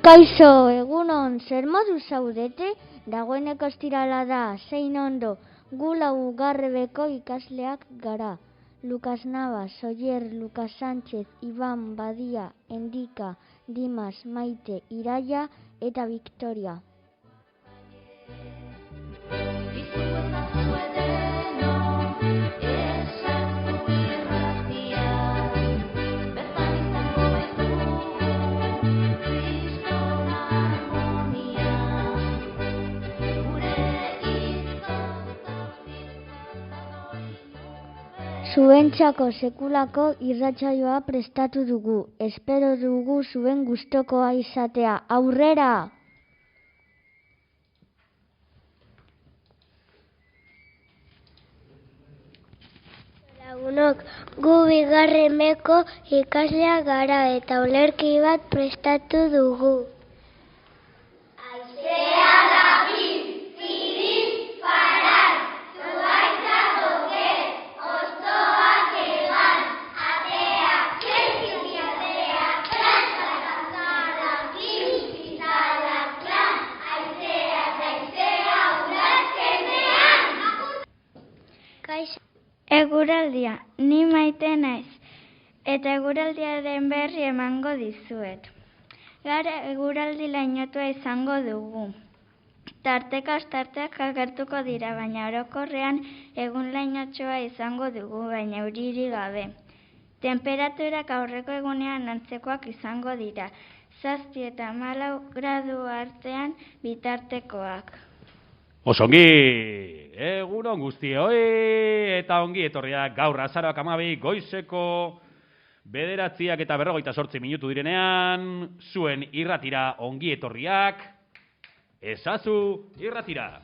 Kaixo, egunon, zer modu zaudete? Dagoeneko ostirala da, zein ondo, gu laugarrebeko ikasleak gara. Lukas Navas, Oyer, Lukas Sánchez, Iban, Badia, Endika, Dimas, Maite, Iraia eta Victoria. Zuentzako sekulako irratsaioa prestatu dugu. Espero dugu zuen gustokoa izatea. Aurrera! Lagunok, gu bigarreneko ikasleak gara eta olerki bat prestatu dugu. Aizea dabil, zirin, parar, zuaitza doker. Eguraldia, ni Maite naiz, eta eguraldiaren berri emango dizuet. Gaur eguraldi lainotua izango dugu. Tarteak agertuko dira, baina orokorrean egun lainotxoa izango dugu, baina euririk gabe. Temperaturak aurreko egunean antzekoak izango dira, 7 eta 14 gradu artean bitartekoak. Osongi, egunon guztioi eta ongi etorriak gaur azaroak 12 goizeko 9:48 minutu direnean, zuen irratira ongi etorriak, ezazu irratira.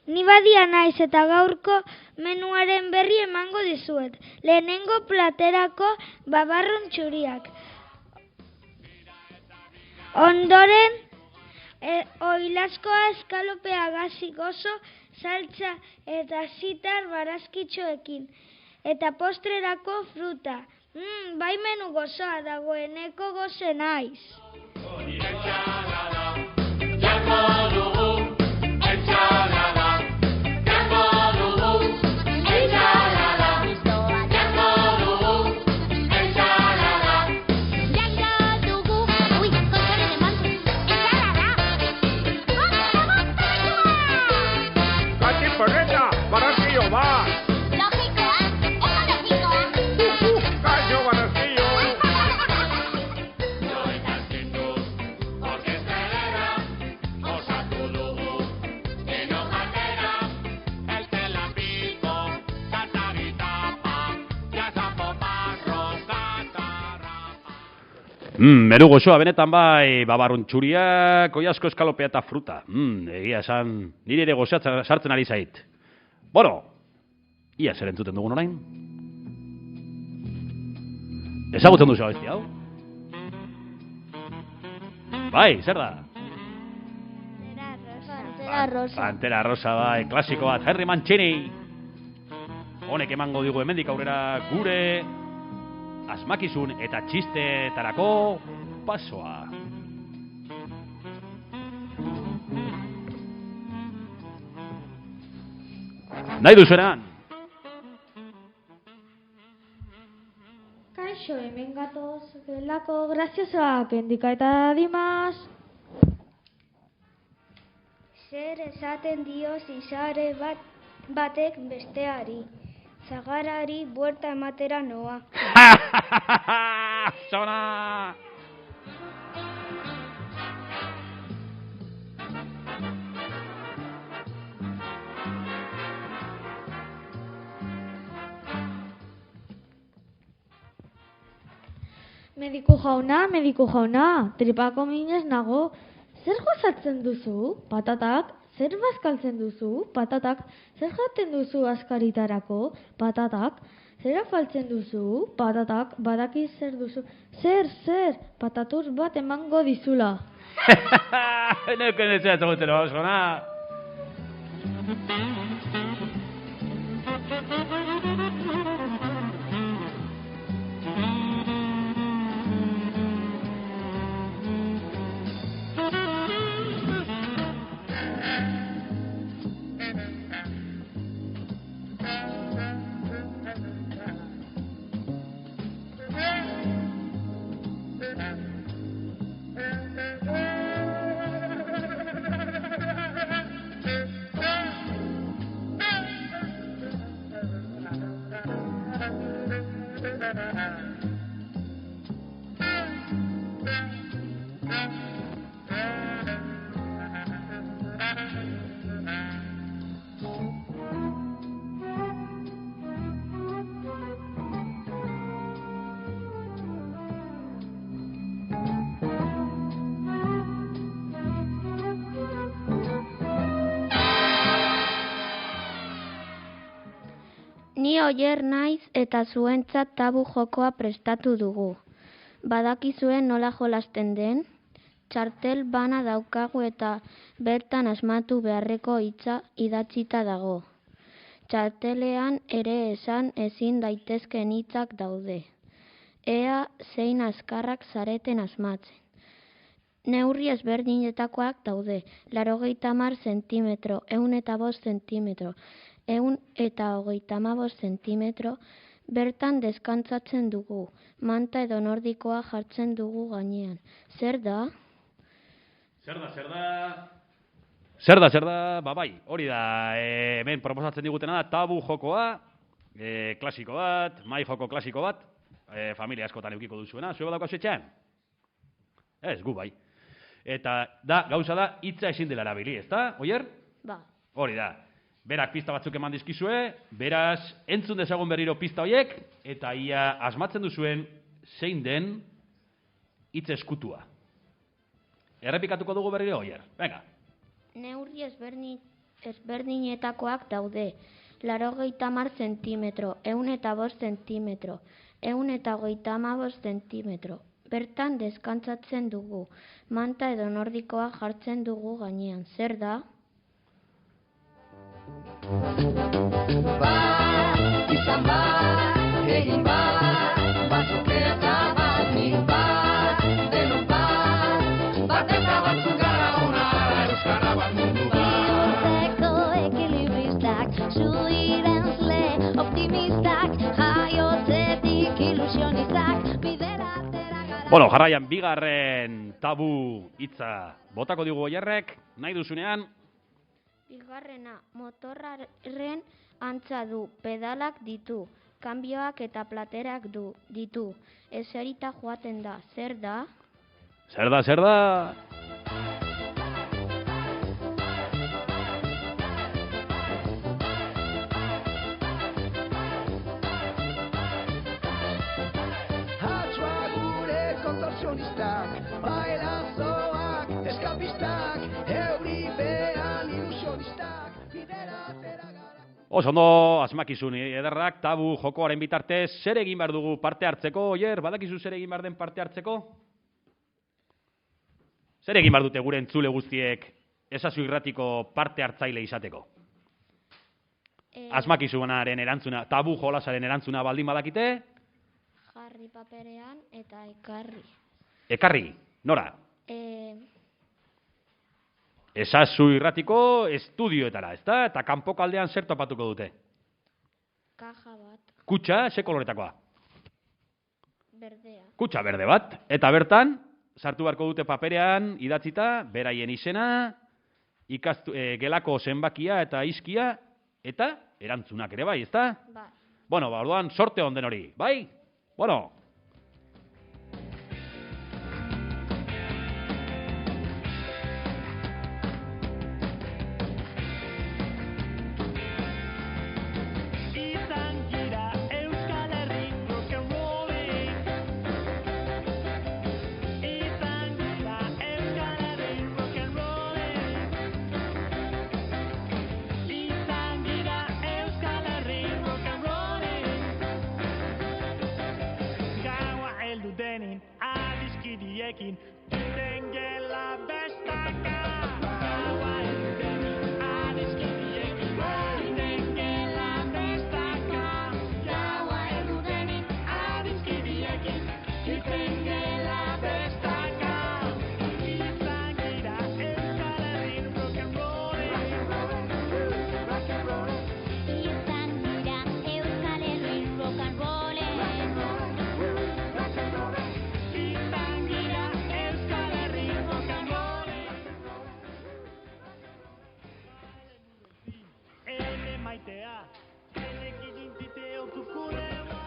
Ni Badia naiz eta gaurko menuaren berri emango dizuet. Lehenengo platerako babarrun txuriak. Ondoren, oilazkoa eskalopea gazi gozo, saltza eta zitar barazkitxoekin. Eta postrerako fruta. Bai menu gozoa dagoeneko goze naiz. Meru gozoa benetan bai, babarrun txuriak, oiazko eskalopea eta fruta. Egia esan, nire ere gozatzen sartzen ari zait. Bueno, ia zer entzuten dugun orain? Ezagutzen duzu abesti hau? Bai, zer da? Pantera rosa. Pantera rosa bai, klasiko bat, Henry Mancini. Honek emango digu hemendik aurrera gure asmakizun eta txisteetarako pasoa. Nahi duzueran? Kaixo, hemen gatoz, gelako graziosoak, Endika eta Dimas. Zer esaten dio zizare batek besteari, zagarari buerta ematera noa. Sona! Mediku jauna, tripako minez nago. Zer gozatzen duzu, patatak? Zer bazkaltzen duzu, patatak? Zer jaten duzu askaritarako, patatak? Zer afaltzen duzu, patatak? Badaki zer duzu. Zer, patatuz bat emango dizula. Neuken ez ezagutzen hau, Sona! Ni Oier naiz eta zuentzat tabu jokoa prestatu dugu. Badakizuen nola jolasten den? Txartel bana daukagu eta bertan asmatu beharreko hitza idatzita dago. Txartelean ere esan ezin daitezkeen hitzak daude. Ea zein azkarrak zareten asmatzen. Neurri ezberdinetakoak daude, 80 zentimetro, 105 zentimetro, 135 zentimetro, bertan deskantzatzen dugu, manta edo nordikoa jartzen dugu gainean. Zer da? Zer da, bai, hori da, hemen proposatzen digutena da, tabu jokoa, klasiko bat, mai joko klasiko bat, familia askotan eukiko duzuena, zue badako etxean? Ez, gu bai. Eta gauza da, hitza ezin dela erabili, ezta, Oier? Ba. Hori da. Berak pista batzuk eman dizkizue, beraz, entzun dezagun berriro pista horiek, eta ia asmatzen duzuen zein den hitz eskutua. Errepikatuko dugu berriro, Oier. Venga. Neurri ezberdinetakoak daude, 80 zentimetro, 105 zentimetro, 135 zentimetro. Bertan deskantzatzen dugu, manta edo nordikoa jartzen dugu gainean. Zer da? Izan bat, egin bat, batzuk eta bat, nik bat, denok bat eta batzuk gara ona, euskara bat mundu bat. Zeko ekilibristak, zuirenzle optimistak, jaiotzetik ilusionistak, bideratera gara. Bueno, jarraian bigarren tabu hitza botako digu Oierrek, nahi duzunean. Bigarrena, motorraren antza du, pedalak ditu, kanbioak eta platerak ditu, eserita joaten da. Zer da? Zer da? Hatxoa gure kontortzio ilusionistak, bailazoak, eskapistak, euri behan ilusionistak, bidera atera gara. Oso ondo, asmakizun ederrak, tabu jokoaren bitartez, zer egin behar dugu parte hartzeko, Oier, badakizu zer egin behar den parte hartzeko? Zer egin behar dute gure entzule guztiek ezazu irratiko parte hartzaile izateko? Asmakizunaren erantzuna, tabu jolasaren erantzuna baldin badakite? Jarri paperean eta ekarri. Ekarri, nora? Ezazu irratiko estudioetara, ezta? Eta kanpoko aldean zer topatuko dute? Kaja bat, Kutxa, ze koloretakoa? berdea. Kutxa berde bat. Eta bertan, sartu beharko dute paperean, idatzita, beraien izena, gelako zenbakia eta izkia, eta erantzunak ere bai, ezta? Bai. Bueno, orduan, sorte onden hori, bai? Bueno. Izan gira Euskal Herri rock and rolling. Izan gira Euskal Herri rock and rolling. Izan gira Euskal Herri rock and rolling. Gaua heldu denin adiskidiekin duten gela bestaka. Gaua heldu denin adiskidiekin duten gela bestaka. Gaua heldu denin adiskidiekin duten gela bestaka. Izan gira Euskal Herri rock and rolling. Rock and rolling. Izan dira Euskal Herri rock and rolling. Izan gira Euskal Herri rock and rolling. Ele maitea, ele gidintite otukulewa.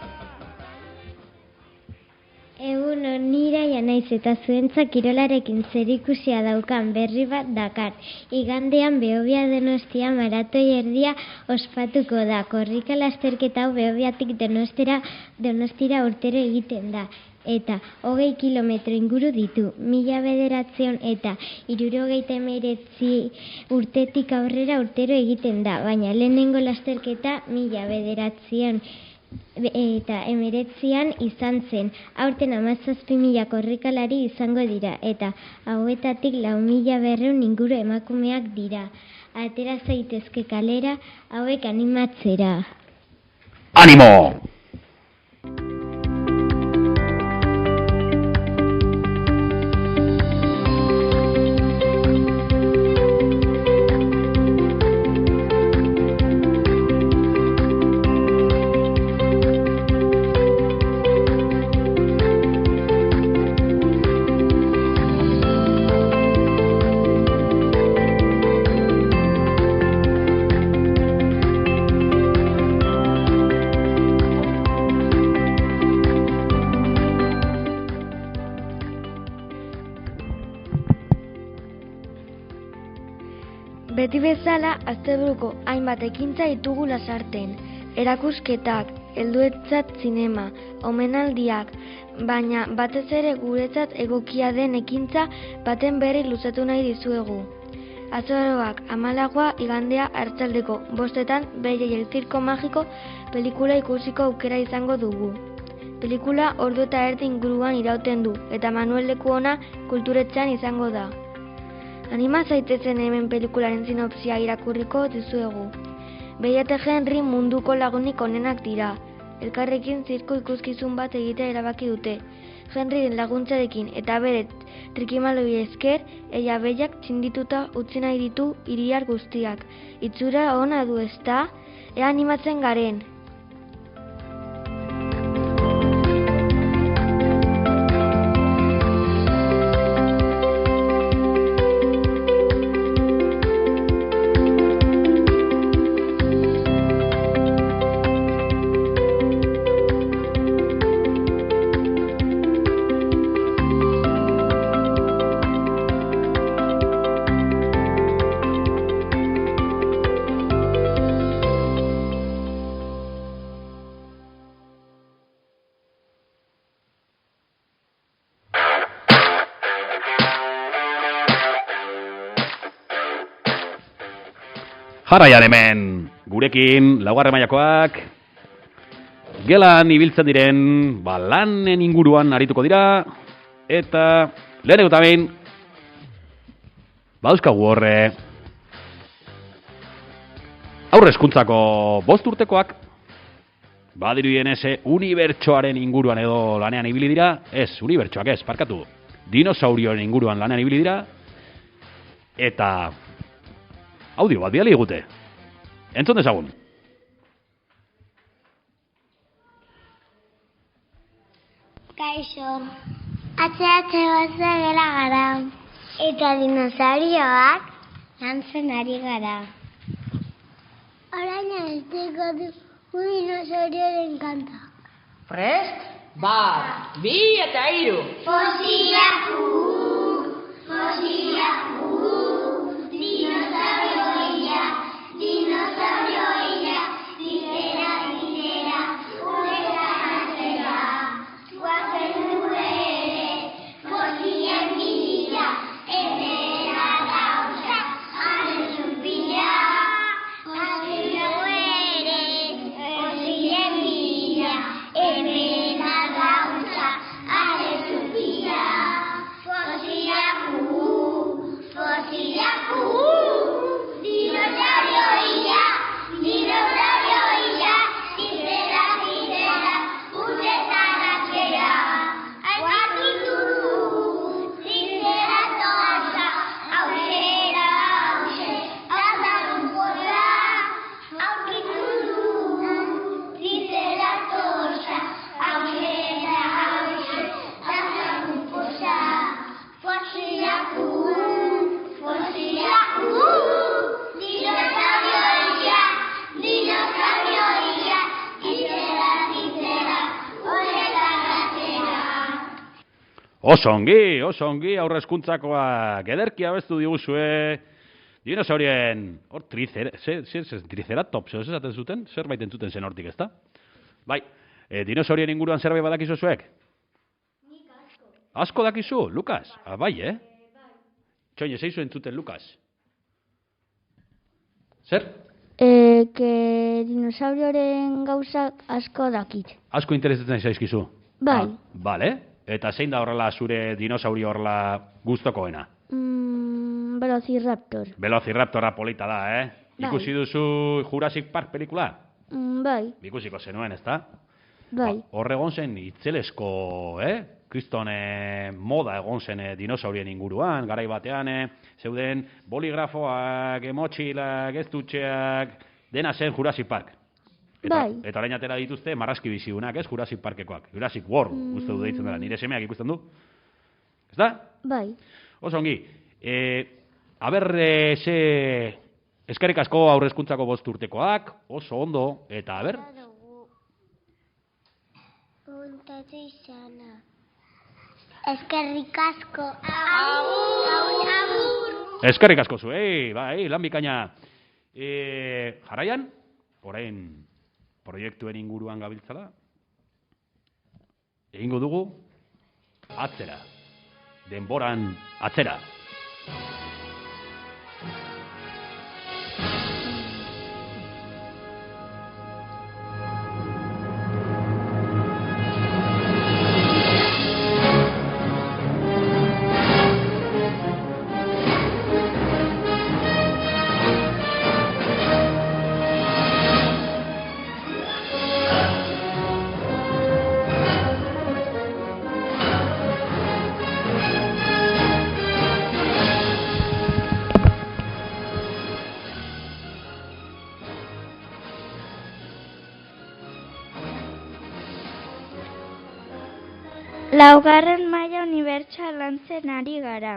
Egun nira naiz eta zuentzat kirolarekin zerikusia daukan berri bat dakar. Igandean Behobia Donostia maratoi erdia ospatuko da. Korrika lasterketa hau Behobiatik Donostira urtero egiten da. Eta 20 kilometro inguru ditu. 1900 eta 1979 urtetik aurrera urtero egiten da. Baina lehenengo lasterketa 1900 eta 19 izan zen. Aurten 17.000 korrikalari izango dira, eta hauetatik 4.200 inguru emakumeak dira. Atera zaitezke kalera hauek animatzera. ¡Ánimo! Beti bezala, asteburuko hainbat ekintza ditugu lasarten. Erakusketak, helduentzat zinema, omenaldiak, baina batez ere guretzat egokia den ekintza baten berri luzatu nahi dizuegu. Azaroak 14 igandea arratsaldeko 5etan Beraiei el Circo Mágico pelikula ikusiko aukera izango dugu. Pelikula ordu eta erdi inguruan irauten du, eta Manuel Lekuona kulturetxean izango da. Anima zaitezen hemen pelikularen sinopsia irakurriko dizuegu. Bella eta Henry munduko lagunik onenak dira. Elkarrekin zirko ikuskizun bat egitea erabaki dute. Henryren laguntzarekin eta bere trikimaloi esker, ella Bellak txindituta utzi nahi ditu hiriar guztiak. Itxura ona du, ezta? Ea animatzen garen. Jarraian hemen, gurekin, laugarren mailakoak, gelan ibiltzen diren, lanen inguruan arituko dira, eta lehenengo eta behin, badauzkagu horre, aurre hezkuntzako 5 urtekoak, badirudien unibertsoaren inguruan edo lanean ibili dira, unibertsoak parkatu, dinosaurioen inguruan lanean ibili dira, eta audio bat bidali digute. Entzun dezagun. Kaixo, atxe gela gara, eta dinosaurioak lantzen ari gara. Orain azteko du dinosaurioren kanta. Prest? 1, 2 eta 3. Fosilak dinosaurioia, dizera, uretan atzera. Guazen du ere, fosilien bila, ebera gauza, haren zupila. Fosilak ere, fosilien bila, ebera gauza, haren zupila. Fosilak dinosaurioia, dizera, uretan atzera. Aurkitu du, dizera toza, aurrera hauxe, azalun poza. Aurkitu du, dizera toza, aurrera hauxe, azalun poza. Fosilak dinosaurioia, dizera, uretan atzera. Oso ongi, aurre hezkuntzakoak, ederki abestu diguzue, dinosaurien, hor triceratops, ez esaten zuten, zerbait entzuten zen hortik, ezta? Bai, dinosaurien inguruan zerbait badakizu zuek? Nik asko. Asko dakizu, Lukas? Bai. Txoin, ez eizu entzuten, Lukas? Zer? Que dinosaurioren gauzak asko dakit. Asko interesatzen zaizkizu? Bai. Bale, eta zein da horrela zure dinosaurio horrela gustokoena? Velociraptor. Velociraptora polita da, Bai. Ikusi duzu Jurassic Park pelikula? Bai. Ikusiko zenuen, ezta? Bai. Hor egon zen itzelesko, kriston moda egon zen dinosaurien inguruan, garai batean, zeuden boligrafoak, motxilak, estucheak, dena zen Jurassic Park. Bai. Eta orain atera dituzte marrazki biziunak, Jurassic Parkekoak. Jurassic World, uste du deitzen dela, nire semeak ikusten du. Ezta? Bai. Oso ongi. Aber, eskerrik asko aurre hezkuntzako 5 urtekoak, oso ondo, eta aber, Puntatu izana. Eskerrik asko. Agur. eskerrik asko zuei, bai, lan bikaina. Jarraian, orain proiektuen inguruan gabiltzala, egingo dugu atzera, denboran atzera. Laugarren maila unibertsoa lantzen ari gara.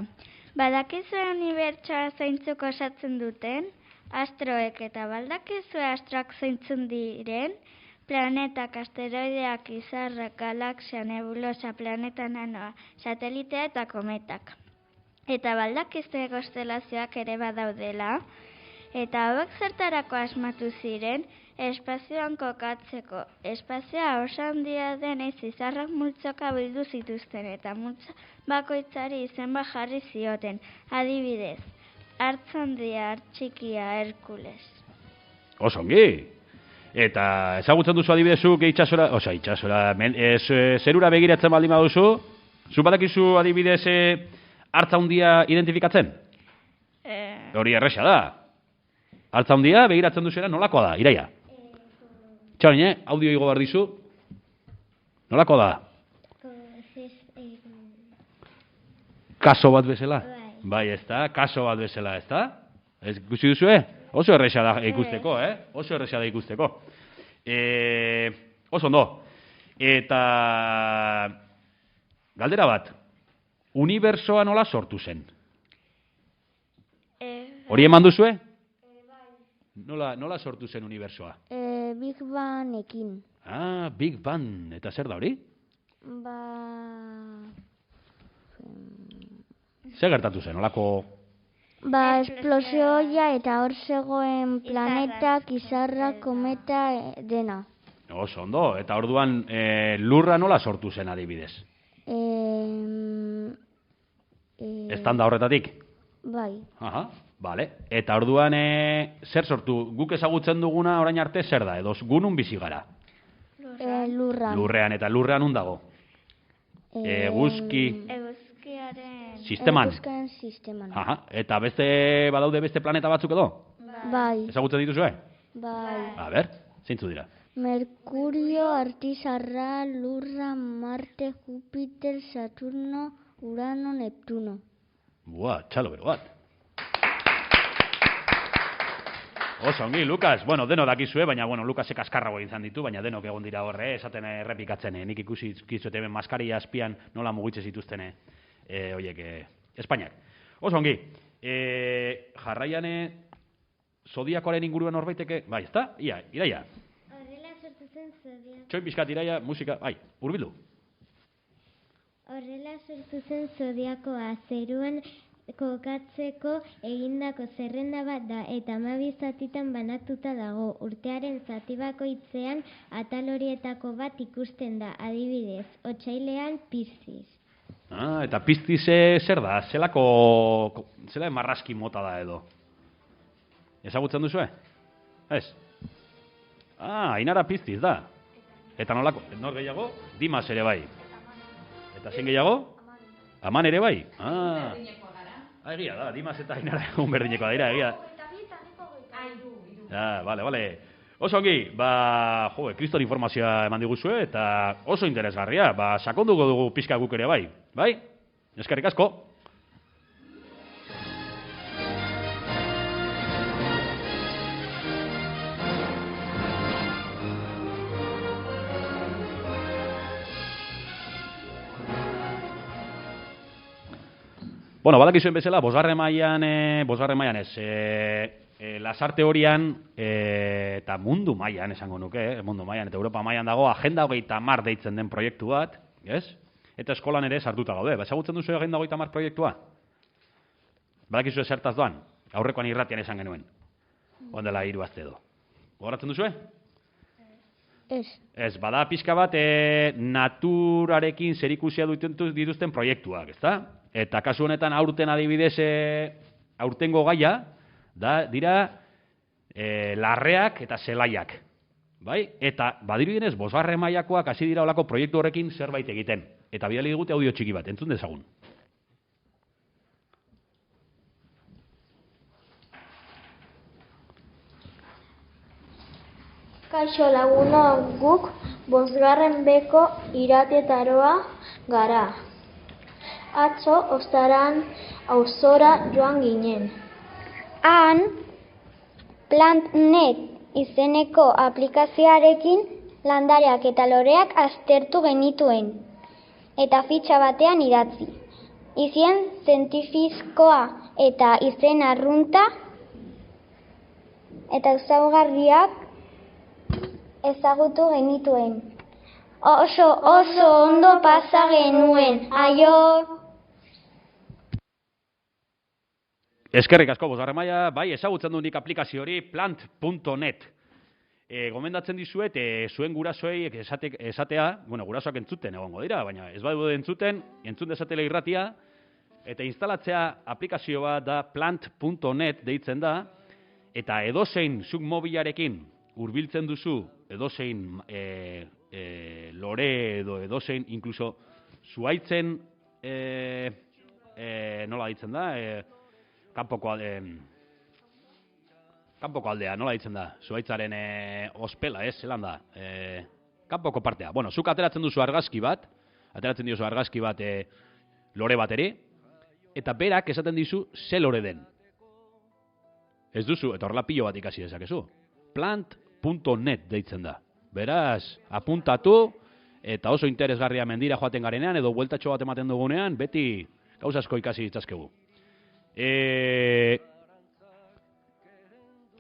Badakizue unibertsoa zeintzuk osatzen duten? Astroek eta baldakizue astroak zeintzun diren? Planetak, asteroideak, izarrak, galaxia, nebulosa, planeta nanoa, satelitea eta kometak. Eta baldakizue konstelazioak ere badaudela? Eta hauek zertarako asmatu ziren? Espazioan kokatzeko. Espazioa oso handia denez izarrak multzoka bildu zituzten eta multzo bakoitzari izen bat jarri zioten. Adibidez, hartz handia, hartz txikia, Herkules. Oso ongi. Eta ezagutzen duzu adibidezuk itsasora, zerura begiratzen baldin baduzu, zu badakizu adibidez hartza handia identifikatzen? Hori erresa da. Hartza handia begiratzen duzera nolakoa da, Iraia? Txain, audio igo behar dizu. Nolakoa da? Kaso bat bezala? Bai, ezta, kaso bat bezala, ezta? Ez ikusi duzue? Oso erresa da ikusteko, Oso erresa da ikusteko. Oso ondo. Eta galdera bat, unibersoa nola sortu zen? Hori eman duzue? Nola sortu zen unibersoa? Big Bangekin. Ah, Big Bang. Eta zer da hori? Zer gertatu zen, nolako... Esplosioia eta hor zegoen planetak, izarra, kometa, dena. Oso ondo, eta orduan lurra nola sortu zen adibidez? Estanda horretatik? Bai. Aha, bale. Eta orduan zer sortu? Guk ezagutzen duguna orain arte zer da? Edo gunun bizi gara? Lurran. Lurrean, eta lurrean nun dago? Eguzki... Sisteman. Eguzkiaren sisteman. Aha, eta badaude beste planeta batzuk edo? Bai. Ezagutzen dituzue? Bai. A ber, zeintzu dira? Merkurio, Artisarra, Lurra, Marte, Júpiter, Saturno, Urano, Neptuno. Bua, txalo bero bat. Oso ongi, Lukas. Bueno, deno dakizue, baina, Lukasek askarrago egin ditu, baina denok egon dira horre, esaten errepikatzen. Nik ikusi kizuet hemen maskaria azpian nola mugitze zituzten Espainiak. Oso ongi. Jarraian zodiakoaren inguruan horbaiteke, bai, ezta? Iraia. Horrela sortu zen zodiakoa. Txoin pizkat, Iraia, musika, hurbildu. Horrela sortu zen zodiakoa, zeruan kokatzeko egindako zerrenda bat da eta 12 zatitan banatuta dago. Urtearen zati bakoitzean atal horietako bat ikusten da, adibidez, otsailean Piscis. Eta Piscis zer da? Zela marrazki mota da edo? Ezagutzen duzue? Ez? Ainara Piscis da. Eta nolako? Nor gehiago? Dimas ere bai. Eta zein gehiago? Aman ere bai? Egia da, Dimas eta Ainara egun berdinekoa dira, egia. Bale. Oso ongi, kriston informazioa eman diguzue, eta oso interesgarria, sakonduko dugu pixka guk ere bai. Bai? Eskerrik asko. Badakizuen bezala, bosgarren mailan ez, Lasarte horian eta mundu mailan esango nuke, mundu mailan eta Europa mailan dago Agenda 30 deitzen den proiektu bat, ez? Eta eskolan ere sartuta gaude. Ezagutzen duzu Agenda 30 proiektua? Badakizue zertaz doan? Aurrekoan irratian esan genuen. Ondela 3 aste edo. Gogoratzen duzue? Ez, bada pixka bat naturarekin zerikusia dituzten proiektuak, ezta? Eta kasu honetan aurten adibidez aurtengo gaia dira larreak eta zelaiak. Bai? Eta badirudienez, 5. mailakoak hasi dira olako proiektu horrekin zerbait egiten. Eta bidali digute audio txiki bat, entzun dezagun. Kaixo lagunok, guk 5. beko iratietaroa gara. Atzo Ostaran auzora joan ginen. Han PlantNet izeneko aplikazioarekin landareak eta loreak aztertu genituen eta fitxa batean idatzi. Izen zientifikoa eta izen arrunta eta ezaugarriak ezagutu genituen. Oso ondo pasa genuen. Aio! Eskerrik asko, 5. maila, bai, ezagutzen du nik aplikazio hori, plant.net. Gomendatzen dizuet, zuen gurasoei esatea, gurasoak entzuten egongo dira, baina ez badu entzun dezatela irratia, eta instalatzea aplikazio bat da plant.net deitzen da, eta edozein zuk mobilarekin hurbiltzen duzu, edozein lore edo edozein, inkluso zuhaitzen, nola ditzen da, kanpoko aldea, nola ditzen da, zuhaitzaren ospela, zelan da, kanpoko partea. Bueno, zuk ateratzen diozu argazki bat lore bateri, eta berak esaten dizu ze lore den. Ez duzu, eta horrela pilo bat ikasi dezakezu. Plant.net deitzen da. Beraz, apuntatu, eta oso interesgarria mendira joaten garenean, edo bueltatxo bat ematen dugunean, beti gauza asko ikasi ditzazkegu.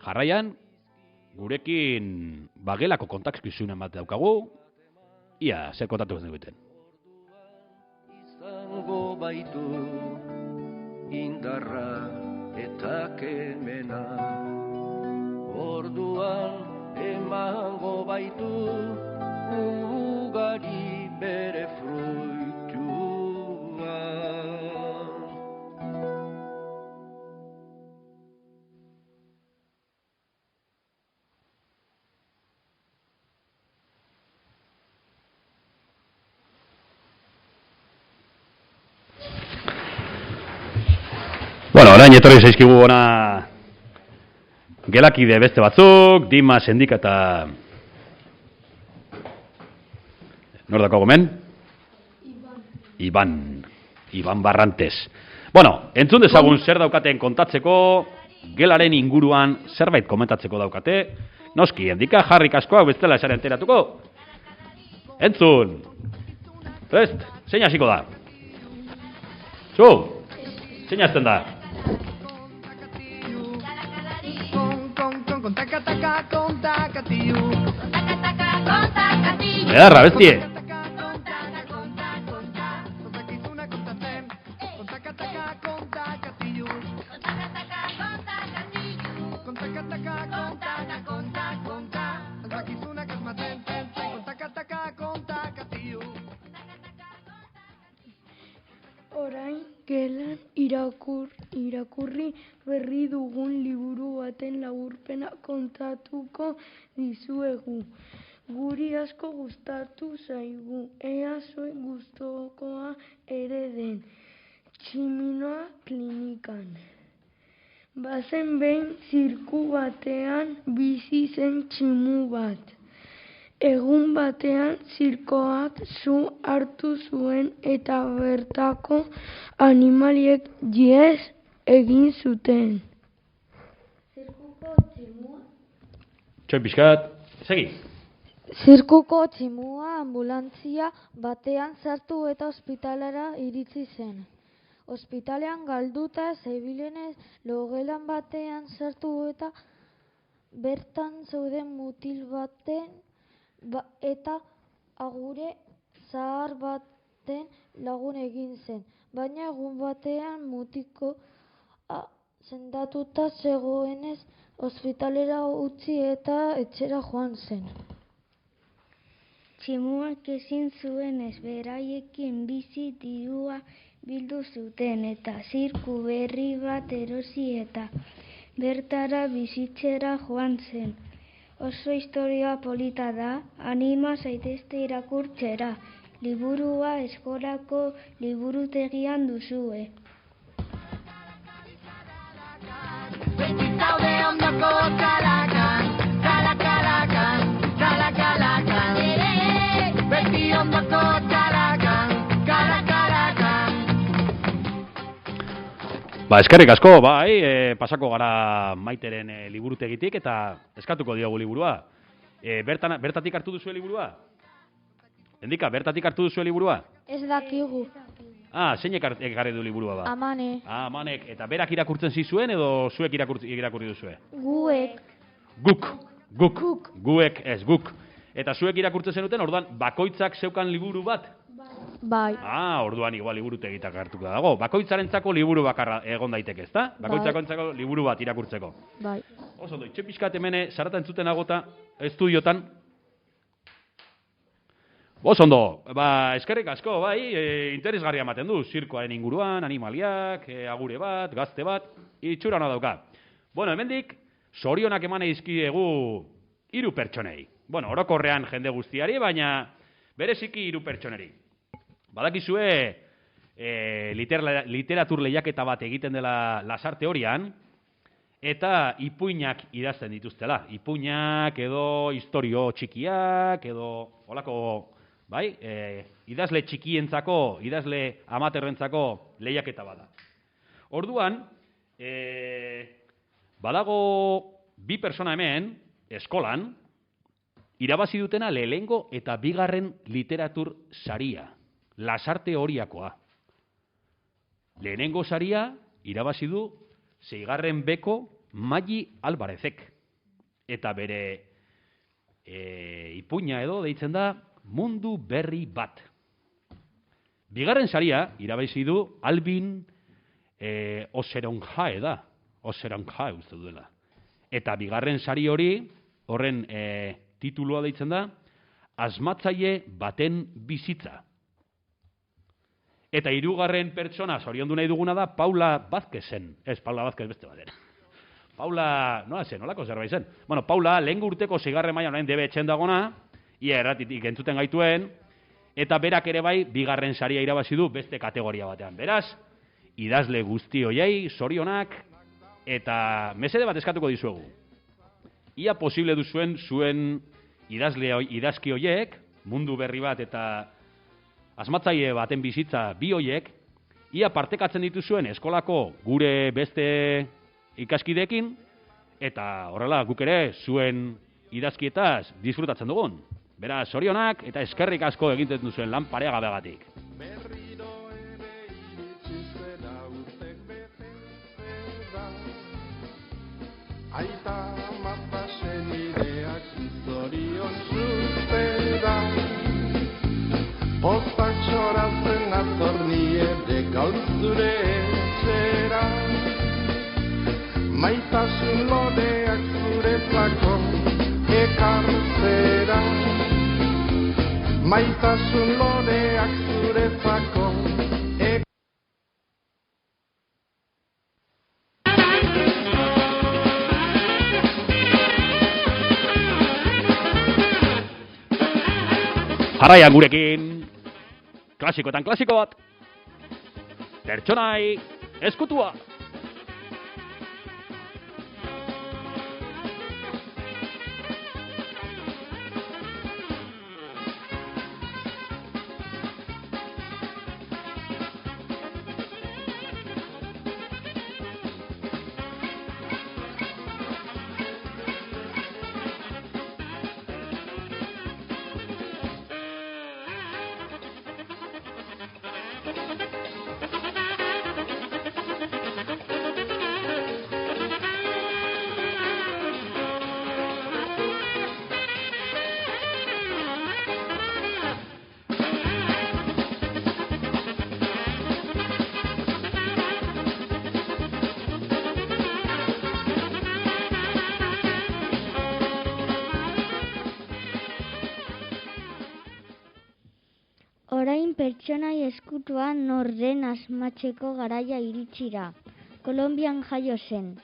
Jarraian, gurekin bagelako kontakizkizunen bat daukagu, ia, zer kontatu ez diguten. Izango baitu indarra eta kemena, orduan emango baitu ugari bere fruitua. Bueno, orain etorri zaizkigu ona gelakide beste batzuk, Dima, Sendika eta... Nor dako gomen? Iban Barrantes. Bueno, entzun dezagun zer daukaten kontatzeko, gelaren inguruan zerbait komentatzeko daukate. Noski, Endika jarri kaskoak bestela esan enteratuko. Entzun! Prest, zein hasiko da? Zu, zein hasten da? Edarra, bestie! Orain gelan irakurri berri dugun liburu baten laburpena kontatuko dizuegu. Guri asko gustatu zaigu, ea zoi gustokoa ere den. Tximinoa klinikan. Bazen behin zirku batean bizi zen tximu bat. Egun batean zirkoak zu hartu zuen eta bertako animaliek ihes egin zuten. Zirkuko tximua? Txoi pixkat, segi. Zirkuko tximua ambulantzia batean sartu eta ospitalera iritsi zen. Ospitalean galduta zebilenez logelan batean sartu eta bertan zeuden mutil baten eta agure zahar baten lagun egin zen. Baina egun batean mutiko sendatuta zegoenez ospitalera utzi eta etxera joan zen. Tximuak ezin zuenez beraiekin bizi dirua bildu zuten eta zirku berri bat erosi eta bertara bizitzera joan zen. Oso historia polita da, anima zaitezte irakurtzera. Liburua eskolako liburutegian duzue. Beti zaude ondoko kalakan, kalakalakan, kalakalakan. Beti ondoko kalakan, kalakalakan. Ba, eskerrik asko, bai, pasako gara Maiteren liburutegitik eta eskatuko diogu liburua. Bertatik hartu duzue liburua? Endika, bertatik hartu duzue liburua? Ez dakigu. Zeinek ekarri du liburua ba? Amane. Amanek, eta berak irakurtzen zizuen edo zuek irakurri duzue? Guek. Guek, ez, guk. Eta zuek irakurtzen zenuten, orduan, bakoitzak zeukan liburu bat? Bai. Orduan igual liburutegitak hartuko dago. Bakoitzarentzako liburu bakarra egon daiteke, ezta? Bakoitzarentzako liburu bat irakurtzeko. Bai. Oso ondo, itxe pixkat hemene, sarata entzuten agota, estudiotan. Oso ondo, eskerrik asko, bai, interesgarria ematen du, zirkoaren inguruan, animaliak, agure bat, gazte bat, itxura hona dauka. Bueno, hemendik, Zorionak eman dizkiegu 3 pertsonei. Bueno, orokorrean jende guztiari, baina bereziki 3 pertsoneri. Badakizue literatur lehiaketa bat egiten dela Lasarte horian, eta ipuinak idazten dituztela. Ipuinak edo historio txikiak edo holako, bai, idazle txikientzako, idazle amaterrentzako lehiaketa bada. Orduan, badago 2 pertsona hemen, eskolan, irabazi dutena lehenengo eta 2. literatur saria, Lasarte horiakoa. Lehenengo saria irabazi du 6. beko Magi Alvarezek. Eta bere ipuina edo deitzen da Mundu berri bat. 2. saria irabazi du Albin Oseronjae da. Oseronjae uste duela. Eta 2. sari hori, horren titulua deitzen da, Asmatzaile baten bizitza. Eta 3. pertsona zoriondu nahi duguna da Paula Vázquezen. Ez, Paula Vázquez beste baten. Paula, nolako zerbait zen? Bueno, Paula, lehengo urteko 6. mailan orain debe etxen dagona, ia erratitik entzuten gaituen, eta berak ere bai 2. saria irabazi du beste kategoria batean. Beraz, idazle guzti hoiei, zorionak, eta mesede bat eskatuko dizuegu. Ia posible duzuen zuen idazki hoiek, Mundu berri bat eta asmatzaile baten bizitza 2 hoiek, ia partekatzen dituzuen eskolako gure beste ikaskideekin, eta horrela guk ere zuen idazkietaz disfrutatzen dugun. Beraz, zorionak eta eskerrik asko egiten duzuen lan paregabagatik. Aita mapa senideak zorion zuzpeda, postak txoratzen atornie de gaur zure etxera, maitasun lodeak zuretzako ekartzera, maitasun lodeak zuretzako Jarraian gurekin, klasikoetan klasiko bat, pertsonai eskutua. Orain pertsonai eskutua norden asmatzeko garaia iritsira. Kolonbian jaio zen.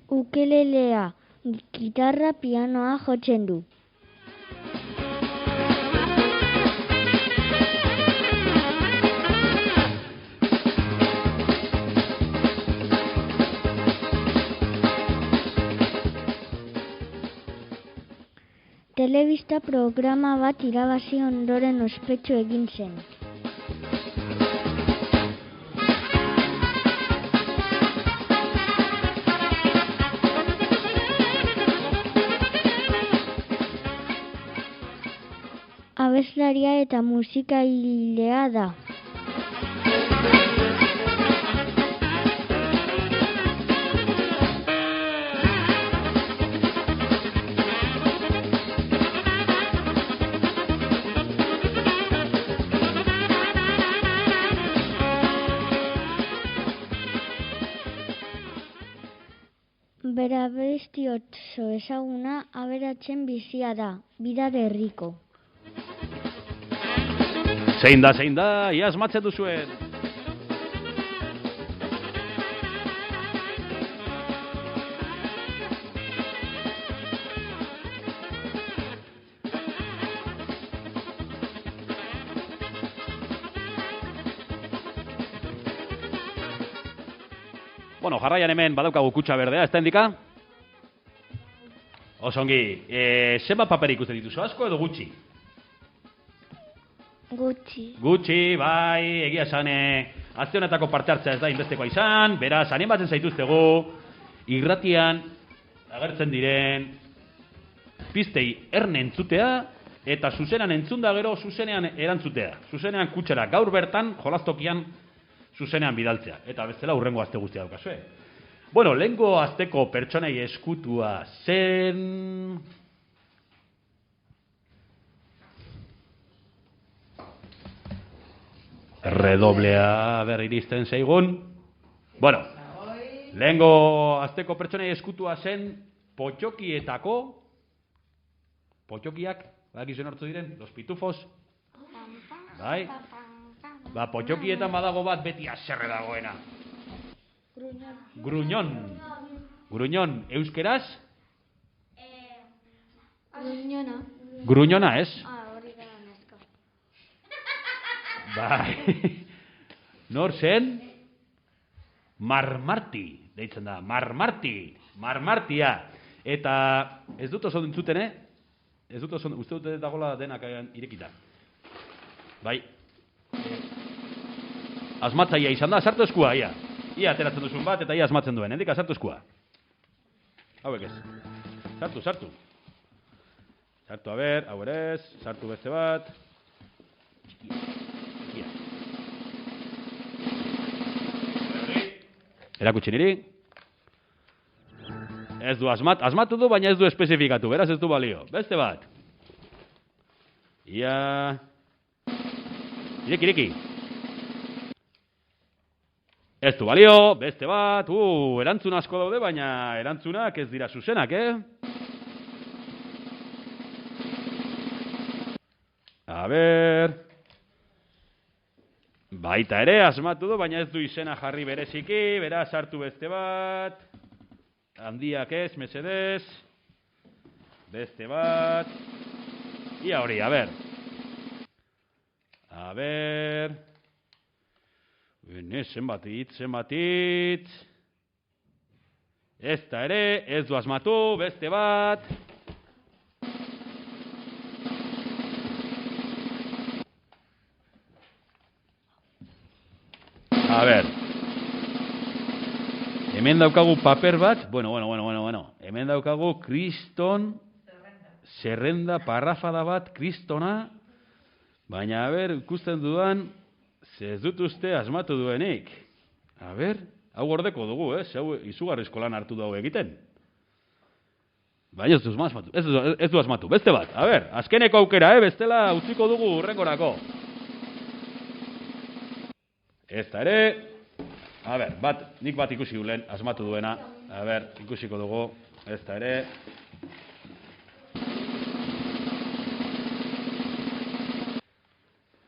Ukelelea, gitarra, pianoa jotzen du. Telebista programa bat irabazi ondoren ospetsu egin zen. Abeslaria eta musikailea da. abesti oso ezaguna aberatsen bizia da, Bidar herriko. Zein da, ia asmatzen duzuen. Bueno, jarraian hemen badaukagu kutxa berdea, ez da indika? Osongi, zenbat paper ikusten dituzu, asko edo gutxi? Gutxi, bai, egia esan, azte honetako parte hartzea ez da inbestekoa izan, beraz, animatzen zaituztegu, irratian agertzen diren pistei erne entzutea, eta zuzenean entzunda gero zuzenean erantzutea. Zuzenean kutxera, gaur bertan, jolastokian zuzenean bidaltzea. Eta bestela hurrengo azte guztia daukazue. Bueno, lehengo azteko pertsonei eskutua zen... Redoblea iristen zaigun. Bueno, lehengo azteko pertsonei eskutua zen potxokietako... Potxokiak, badakizuen hartu diren, los pitufos. Bai? Ba, potxokietan badago bat beti haserre dagoena. Gruñón. Gruñón, euskeraz? Gruñona, ez? Hori da neska. Bai. Nor zen? Marmarti, deitzen da. Marmartia. Eta ez dut oso entzuten, Ez dut oso, uste dute dagoela denak irekita. Bai. Asmatzaia izan da, sartu eskua, ia. Ia ateratzen duzun bat, eta ia asmatzen duen. Endika, sartu eskua. Hauek ez. Sartu. Sartu, hau ere ez. Sartu beste bat. Ia. Erakutsi niri. Ez du asmatu du, baina ez du espezifikatu, beraz ez du balio. Beste bat. Ia... Ireki. Ez du balio, beste bat. Erantzun asko daude, baina erantzunak ez dira zuzenak, A ber... Baita ere, asmatu du, baina ez du izena jarri bereziki, beraz hartu beste bat... Handiak ez, mesedez. Beste bat. Ia hori, a ber. Zenbat hitz. Ez da ere, ez du asmatu, beste bat. A ber. Hemen daukagu paper bat, bueno. Hemen daukagu kriston, zerrenda, parrafada bat, kristona, baina, a ber, ikusten dudan, ez dut uste asmatu duenik. A ber, hau gordeko dugu, hau izugarrizko lan hartu dugu egiten. Baina ez du asmatu, beste bat, a ber, azkeneko aukera, bestela utziko dugu urrengorako. Ez da ere... A ber, nik bat ikusi gulen, asmatu duena. A ber, ikusiko dugu, ez da ere.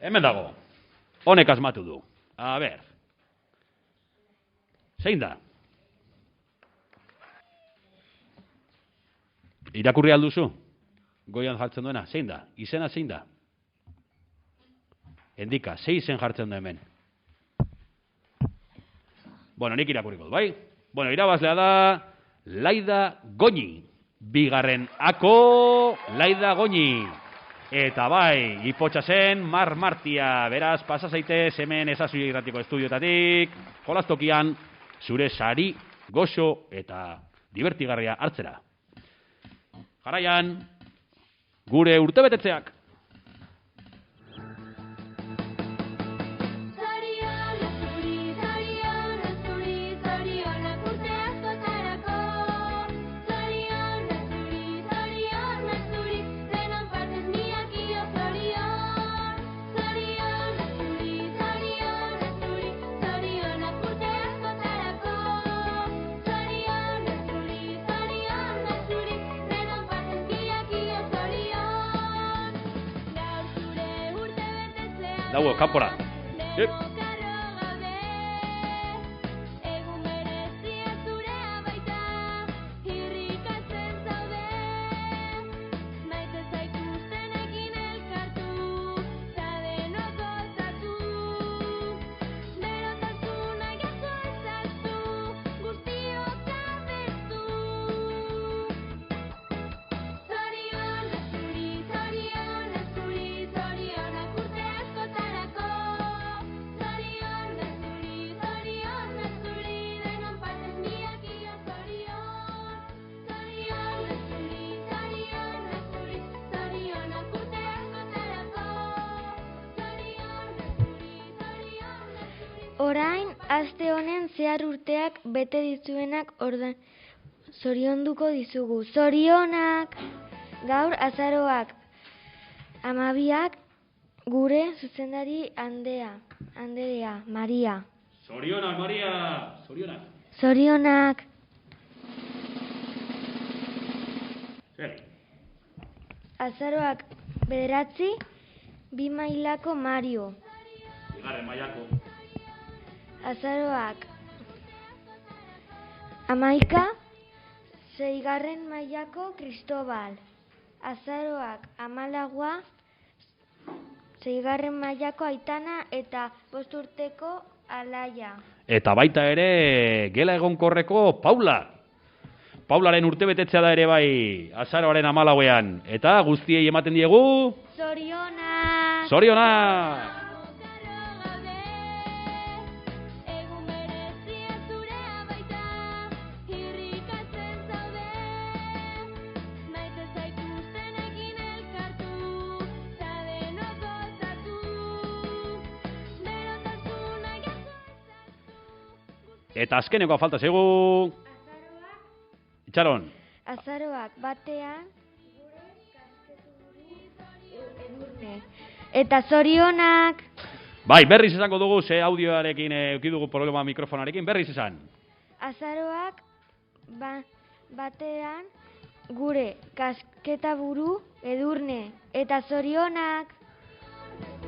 Hemen dago. Honek asmatu du. A ber. Zein da? Irakurri alduzu? Goian jartzen duena, zein da? Izena zein da? Endika, zei izen jartzen du hemen. Bueno, nik irakurriko du, bai? Bueno, irabazlea da Laida Goñi. Bigarren ako Laida Goñi. Eta bai, ipotxa zen Marmartia. Beraz, pasa zaitez hemen Ezazui Irratiko estudiotatik, jolastokian zure sari, goxo eta divertigarria hartzera. Jarraian, gure urtebetetzeak. Dago, kanpora. Ep. Orain, aste honen zehar urteak bete dituenak zorionduko dizugu. Zorionak! Gaur azaroak 12ak gure zuzendari Anderea, Maria. Zorionak, Maria! Zorionak! Zorionak! Zer? Azaroak 9, 2 mailako Mario. Bigarren mailako. Azaroak 11, 6. mailako Cristobal. Azaroak 14, 6. mailako Aitana eta 5 urteko Alaia. Eta baita ere, gela egonkorreko Paula. Paularen urtebetetzea da ere bai, azaroaren 14ean. Eta guztiei ematen diegu... Zorionak! Zorionak! Eta azkeneko falta zaigu... Itxaron. Azaroak 1ean Edurne. Eta zorionak! Bai, berriz esango dugu, ze audioarekin eduki dugu problema mikrofonarekin, berriz esan. Azaroak 1ean gure kasketa buru Edurne. Eta zorionak!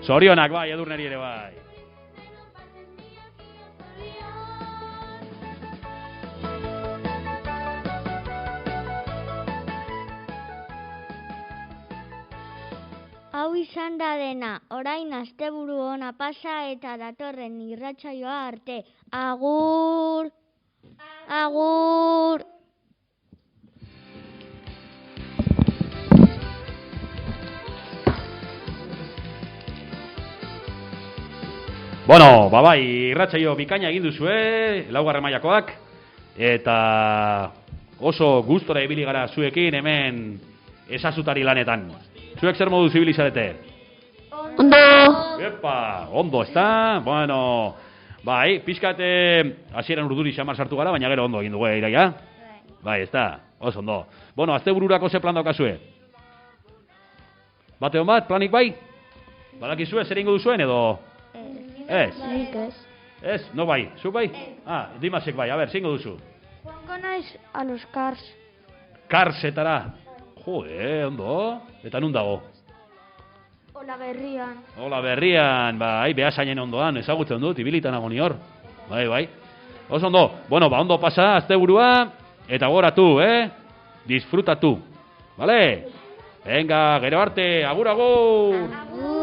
Zorionak, bai, Edurneri ere bai. Hau izan da dena, orain asteburu ona pasa eta datorren irratsaioa arte. Agur! Agur! Bueno, bai, irratsaio bikaina egin duzue, 4. mailakoak, eta oso gustora ibili gara zuekin hemen esazutari lanetan. Zuek zer modu zibilizarete? Ondo! Epa, ondo, ezta? Bueno, bai, pixkate hasieran urduri xamar sartu gara, baina gero ondo egin dugu, Iraia? Bai, ezta? Oso ondo. Bueno, astebururako ze plan daukazue? Bate hon bat, planik bai? Badakizue zer egingo duzuen edo? Ez. Ez, no bai, zu bai? Ah, Dimasek bai, a ber, zer egingo duzu? Joango naiz a los Cars. Karsetara. Jode, ondo. Eta nun dago? Ola berrian. Ola berrian, bai, behasainen ondoan, ezagutzen dut, ibilitan nago ni hor. Bai, bai. Oso ondo. Bueno, ba, ondo pasa, asteburua, eta goratu, disfrutatu. Vale? Venga, gero arte, agur, agur! Agur!